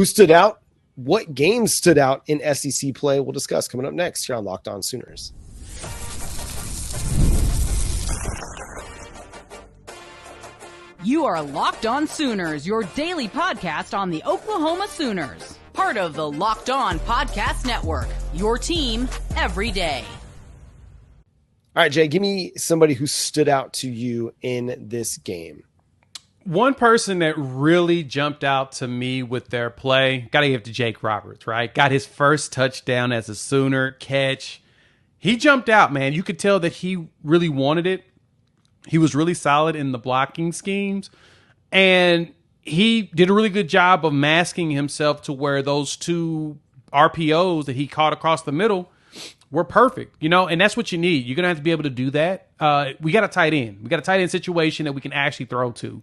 Who stood out? What games stood out in SEC play? We'll discuss coming up next here on Locked On Sooners. You are Locked On Sooners, your daily podcast on the Oklahoma Sooners. Part of the Locked On Podcast Network, your team every day. All right, Jay, give me somebody who stood out to you in this game. One person that really jumped out to me with their play, got to give to Jake Roberts, right? Got his first touchdown as a Sooner catch. He jumped out, man. You could tell that he really wanted it. He was really solid in the blocking schemes, and he did a really good job of masking himself to where those two RPOs that he caught across the middle were perfect, and that's what you need. You're going to have to be able to do that. We got a tight end. We got a tight end situation that we can actually throw to.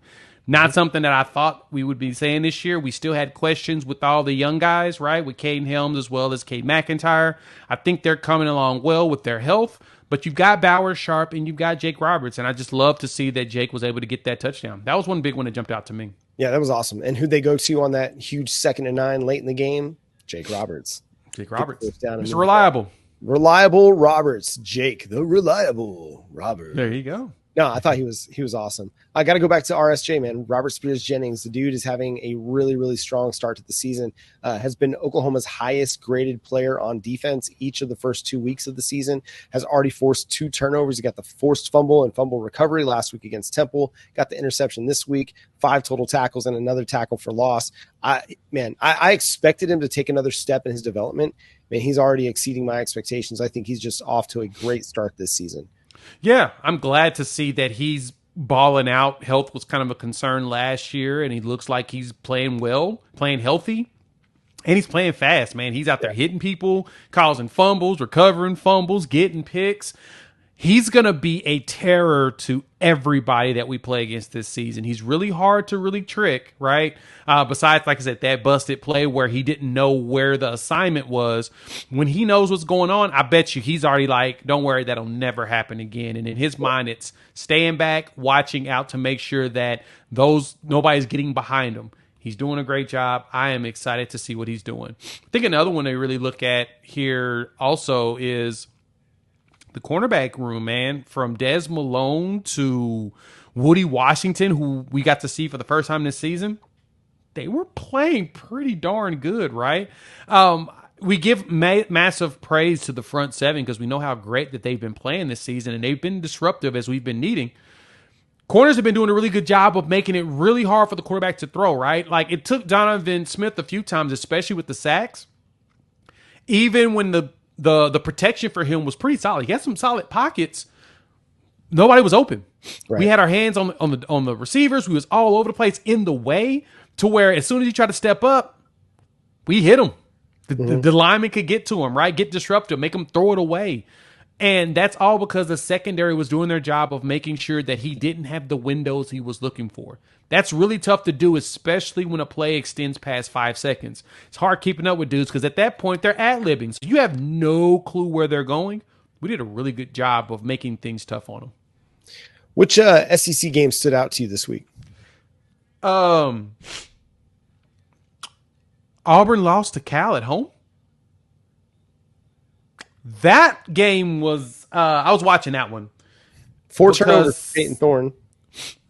Not something that I thought we would be saying this year. We still had questions with all the young guys, right, with Caden Helms as well as Cade McIntyre. I think they're coming along well with their health. But you've got Bowers Sharp and you've got Jake Roberts, and I just love to see that Jake was able to get that touchdown. That was one big one that jumped out to me. Yeah, that was awesome. And who'd they go to on that huge 2nd and 9 late in the game? Jake Roberts. Jake Roberts. Mr. Reliable. Reliable Roberts. Jake, the reliable Roberts. There you go. No, I thought he was awesome. I got to go back to RSJ, man. Robert Spears Jennings, the dude is having a really, really strong start to the season. Has been Oklahoma's highest graded player on defense each of the first 2 weeks of the season. Has already forced 2 turnovers. He got the forced fumble and fumble recovery last week against Temple. Got the interception this week. 5 total tackles and another tackle for loss. I expected him to take another step in his development. Man, he's already exceeding my expectations. I think he's just off to a great start this season. Yeah, I'm glad to see that he's balling out. Health was kind of a concern last year, and he looks like he's playing well, playing healthy, and he's playing fast, man. He's out there hitting people, causing fumbles, recovering fumbles, getting picks. He's going to be a terror to everybody that we play against this season. He's really hard to really trick, right? Besides, like I said, that busted play where he didn't know where the assignment was. When he knows what's going on, I bet you he's already like, don't worry, that'll never happen again. And in his mind, it's staying back, watching out to make sure that nobody's getting behind him. He's doing a great job. I am excited to see what he's doing. I think another one they really look at here also is the cornerback room, man, from Des Malone to Woody Washington, who we got to see for the first time this season. They were playing pretty darn good, right? We give massive praise to the front seven because we know how great that they've been playing this season, and they've been disruptive as we've been needing. Corners have been doing a really good job of making it really hard for the quarterback to throw, right? Like, it took Donovan Smith a few times, especially with the sacks. Even when the protection for him was pretty solid. He had some solid pockets. Nobody was open. Right. We had our hands on the receivers. We was all over the place in the way to where as soon as he tried to step up, we hit him. The lineman could get to him, right? Get disruptive, make him throw it away. And that's all because the secondary was doing their job of making sure that he didn't have the windows he was looking for. That's really tough to do, especially when a play extends past 5 seconds. It's hard keeping up with dudes because at that point, they're ad-libbing. So you have no clue where they're going. We did a really good job of making things tough on them. Which SEC game stood out to you this week? Auburn lost to Cal at home. That game was I was watching that one. 4 turnovers, Peyton Thorne.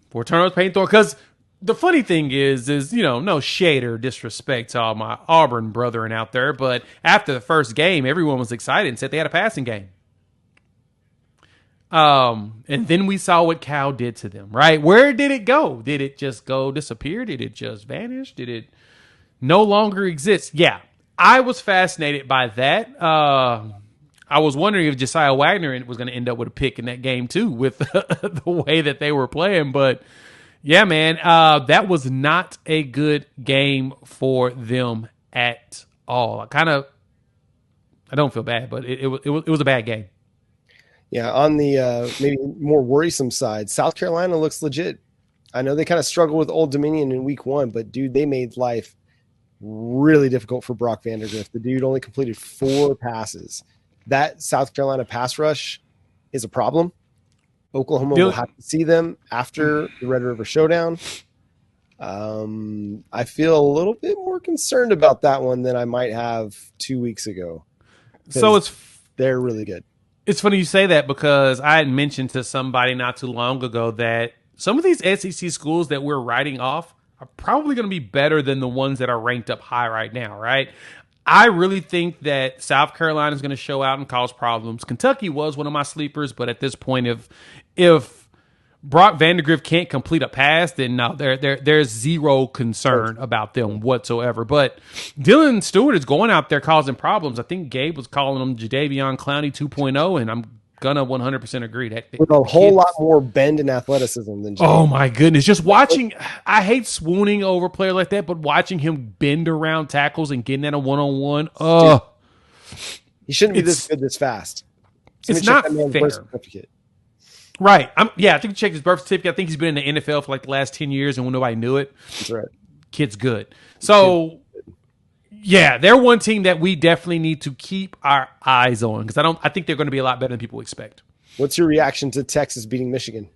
4 turnovers, Peyton Thorne. Because the funny thing is no shade or disrespect to all my Auburn brethren out there, but after the first game, everyone was excited and said they had a passing game. And then we saw what Cal did to them, right? Where did it go? Did it just go disappear? Did it just vanish? Did it no longer exist? Yeah, I was fascinated by that. I was wondering if Josiah Wagner was going to end up with a pick in that game too with the way that they were playing. But yeah, man, that was not a good game for them at all. I don't feel bad, but it was a bad game. Yeah, on the maybe more worrisome side, South Carolina looks legit. I know they kind of struggled with Old Dominion in week 1, but dude, they made life really difficult for Brock Vandagriff. The dude only completed 4 passes. That South Carolina pass rush is a problem. Oklahoma will have to see them after the Red River Showdown. I feel a little bit more concerned about that one than I might have 2 weeks ago. So they're really good. It's funny you say that because I had mentioned to somebody not too long ago that some of these SEC schools that we're writing off are probably going to be better than the ones that are ranked up high right now, right? I really think that South Carolina is going to show out and cause problems. Kentucky was one of my sleepers, but at this point, if Brock Vandagriff can't complete a pass, then no, there's zero concern about them whatsoever. But Dylan Stewart is going out there causing problems. I think Gabe was calling him Jadeveon Clowney 2.0, and I'm gonna 100% agree that with a whole lot more bend and athleticism than Jadeveon. Oh my goodness! Just watching, I hate swooning over a player like that, but watching him bend around tackles and getting at a one-on-one, he shouldn't be this good this fast. It's not fair. Right. I think he checked his birth certificate. I think he's been in the NFL for like the last 10 years, and when nobody knew it, that's right. Kid's good. So, yeah, they're one team that we definitely need to keep our eyes on because I think they're going to be a lot better than people expect. What's your reaction to Texas beating Michigan?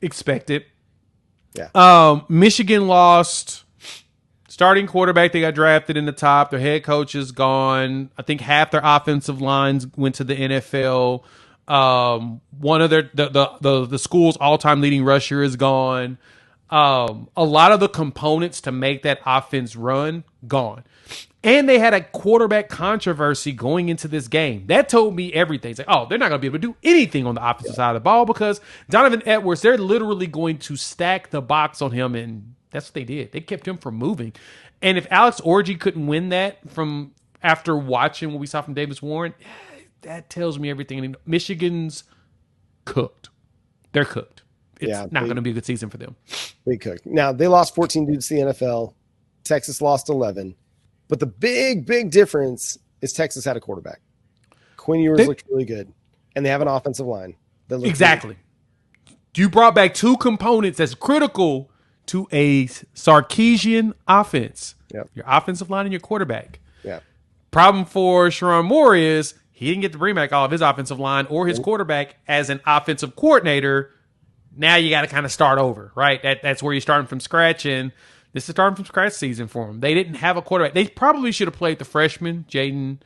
Expect it. Yeah. Michigan lost starting quarterback. They got drafted in the top. Their head coach is gone. I think half their offensive lines went to the NFL. One of the school's all-time leading rusher is gone. A lot of the components to make that offense run, gone. And they had a quarterback controversy going into this game. That told me everything. It's like, oh, they're not going to be able to do anything on the offensive side of the ball because Donovan Edwards, they're literally going to stack the box on him, and that's what they did. They kept him from moving. And if Alex Orji couldn't win that from after watching what we saw from Davis Warren, that tells me everything. Michigan's cooked. They're cooked. It's not going to be a good season for them. They cooked. Now, they lost 14 dudes to the NFL. Texas lost 11. But the big difference is Texas had a quarterback. Quinn Ewers looked really good. And they have an offensive line. Exactly. You brought back two components that's critical to a Sarkisian offense. Yep. Your offensive line and your quarterback. Yeah. Problem for Sharon Moore is he didn't get to bring back all of his offensive line or his quarterback as an offensive coordinator. Now you got to kind of start over, right? That's where you're starting from scratch, and this is starting from scratch season for them. They didn't have a quarterback. They probably should have played the freshman, Jaden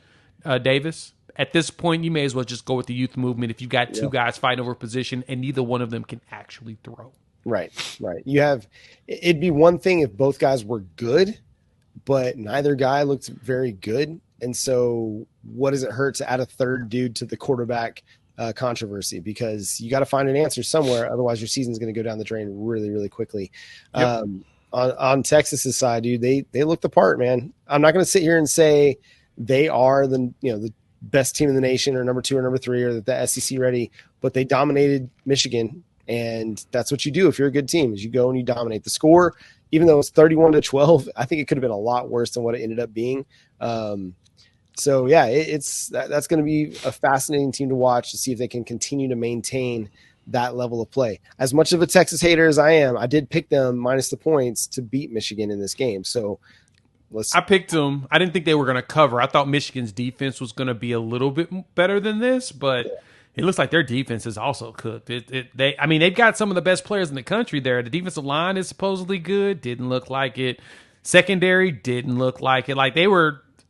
Davis. At this point, you may as well just go with the youth movement if you got two guys fighting over a position and neither one of them can actually throw. Right. It'd be one thing if both guys were good, but neither guy looked very good. And so what does it hurt to add a third dude to the quarterback controversy? Because you got to find an answer somewhere. Otherwise, your season's going to go down the drain really, really quickly. Yep. On Texas's side, dude, they look the part, man. I'm not going to sit here and say they are the best team in the nation or number 2 or number 3 or the SEC ready, but they dominated Michigan. And that's what you do if you're a good team, is you go and you dominate. The score, even though it's 31-12, I think it could have been a lot worse than what it ended up being. So yeah, that's going to be a fascinating team to watch to see if they can continue to maintain that level of play. As much of a Texas hater as I am, I did pick them minus the points to beat Michigan in this game. So I picked them. I didn't think they were going to cover. I thought Michigan's defense was going to be a little bit better than this, but it looks like their defense is also cooked. They've got some of the best players in the country there. The defensive line is supposedly good. Didn't look like it. Secondary didn't look like it.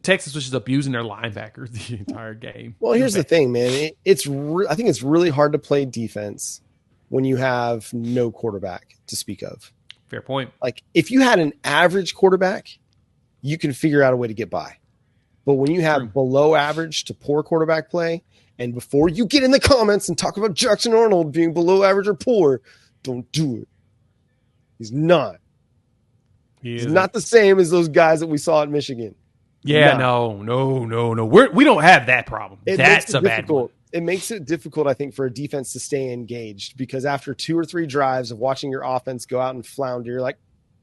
Texas was just abusing their linebackers the entire game. Well, here's the thing, man. I think it's really hard to play defense when you have no quarterback to speak of. Fair point. Like, if you had an average quarterback, you can figure out a way to get by. But when you have below average to poor quarterback play, and before you get in the comments and talk about Jackson Arnold being below average or poor, don't do it. He's not. He's not the same as those guys that we saw at Michigan. Yeah, no. We don't have that problem. That's a bad one. It makes it difficult, I think, for a defense to stay engaged because after 2 or 3 drives of watching your offense go out and flounder, you're like,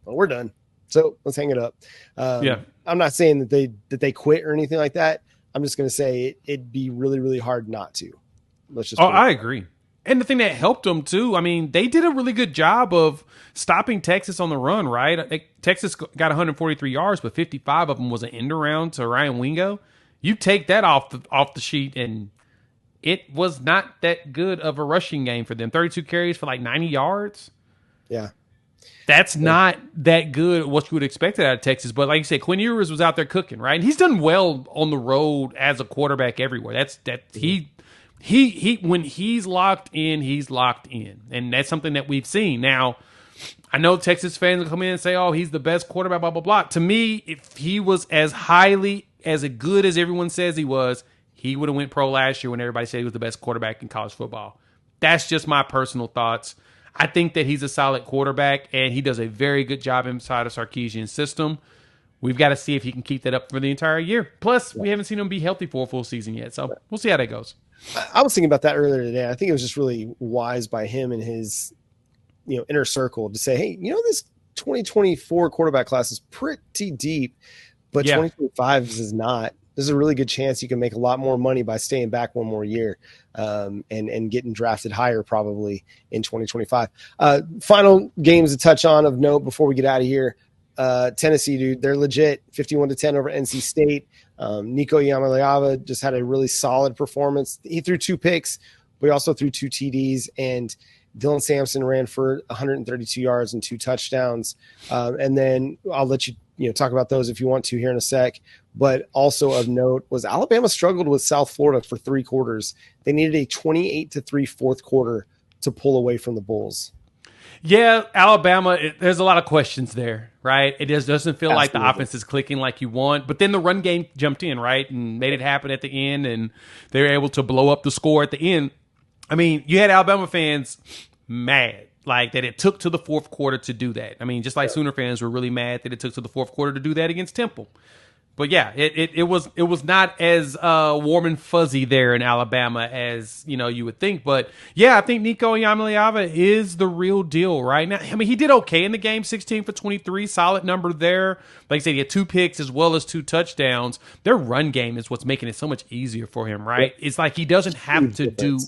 well, we're done. So let's hang it up. I'm not saying that they quit or anything like that. I'm just going to say it'd be really, really hard not to. I agree. And the thing that helped them, too, they did a really good job of stopping Texas on the run, right? Texas got 143 yards, but 55 of them was an end around to Ryan Wingo. You take that off the sheet, and it was not that good of a rushing game for them. 32 carries for 90 yards. Yeah. That's not that good what you would expect out of Texas. But like you said, Quinn Ewers was out there cooking, right? And he's done well on the road as a quarterback everywhere. He when he's locked in. And that's something that we've seen. Now, I know Texas fans will come in and say, oh, he's the best quarterback, blah, blah, blah. To me, if he was as good as everyone says he was, he would have went pro last year when everybody said he was the best quarterback in college football. That's just my personal thoughts. I think that he's a solid quarterback, and he does a very good job inside of Sarkisian's system. We've got to see if he can keep that up for the entire year. Plus, we haven't seen him be healthy for a full season yet, so we'll see how that goes. I was thinking about that earlier today. I think it was just really wise by him and his inner circle to say, hey, this 2024 quarterback class is pretty deep, but 2025 is not. There's a really good chance you can make a lot more money by staying back one more year and getting drafted higher probably in 2025. Final games to touch on of note before we get out of here. Tennessee, dude, they're legit 51-10 over NC State. Nico Iamaleava just had a really solid performance. He threw 2 picks, but he also threw 2 TDs, and Dylan Sampson ran for 132 yards and 2 touchdowns. And then I'll let you talk about those if you want to here in a sec. But also of note was Alabama struggled with South Florida for 3 quarters. They needed a 28-3 fourth quarter to pull away from the Bulls. Yeah, Alabama, there's a lot of questions there, right? It just doesn't feel like the offense is clicking like you want. But then the run game jumped in, right, and made it happen at the end, and they were able to blow up the score at the end. I mean, you had Alabama fans mad, like that it took to the fourth quarter to do that. I mean, just like Sooner fans were really mad that it took to the fourth quarter to do that against Temple. But yeah, it was not as warm and fuzzy there in Alabama as you would think. But yeah, I think Nico Iamaleava is the real deal right now. I mean, he did okay in the game, 16 for 23, solid number there. Like I said, he had 2 picks as well as 2 touchdowns. Their run game is what's making it so much easier for him, right? It's like he doesn't have to do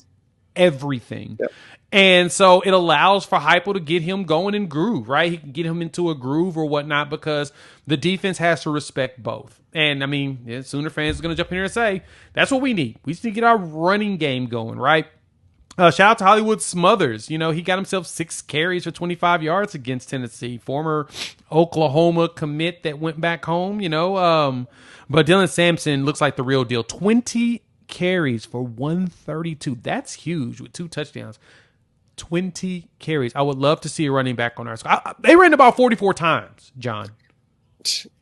everything. Yep. And so it allows for Heupel to get him going in groove, right? He can get him into a groove or whatnot because the defense has to respect both. And, I mean, Sooner fans are going to jump in here and say, that's what we need. We just need to get our running game going, right? Shout out to Hollywood Smothers. He got himself 6 carries for 25 yards against Tennessee. Former Oklahoma commit that went back home, But Dylan Sampson looks like the real deal. 20 carries for 132. That's huge with 2 touchdowns. 20 carries. I would love to see a running back on our squad. They ran about 44 times, John.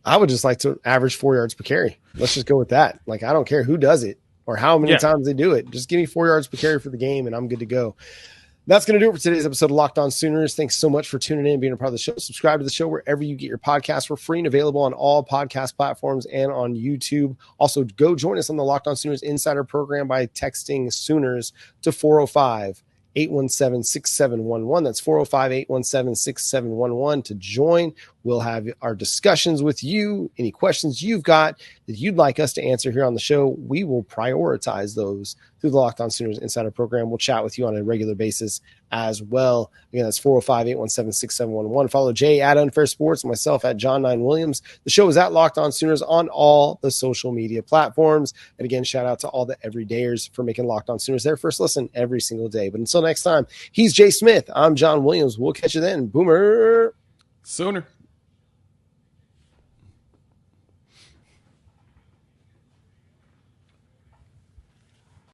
I would just like to average 4 yards per carry. Let's just go with that. Like, I don't care who does it or how many times they do it. Just give me 4 yards per carry for the game, and I'm good to go. That's going to do it for today's episode of Locked On Sooners. Thanks so much for tuning in and being a part of the show. Subscribe to the show wherever you get your podcasts. We're free and available on all podcast platforms and on YouTube. Also, go join us on the Locked On Sooners Insider Program by texting Sooners to 405-817-6711. That's 405-817-6711 to join. We'll have our discussions with you. Any questions you've got that you'd like us to answer here on the show, we will prioritize those through the Locked On Sooners Insider Program. We'll chat with you on a regular basis as well. Again, that's 405-817-6711. Follow Jay at Unfair Sports and myself at John9 Williams. The show is at Locked On Sooners on all the social media platforms. And again, shout out to all the everydayers for making Locked On Sooners their first listen every single day. But until next time, he's Jay Smith. I'm John Williams. We'll catch you then. Boomer. Sooner.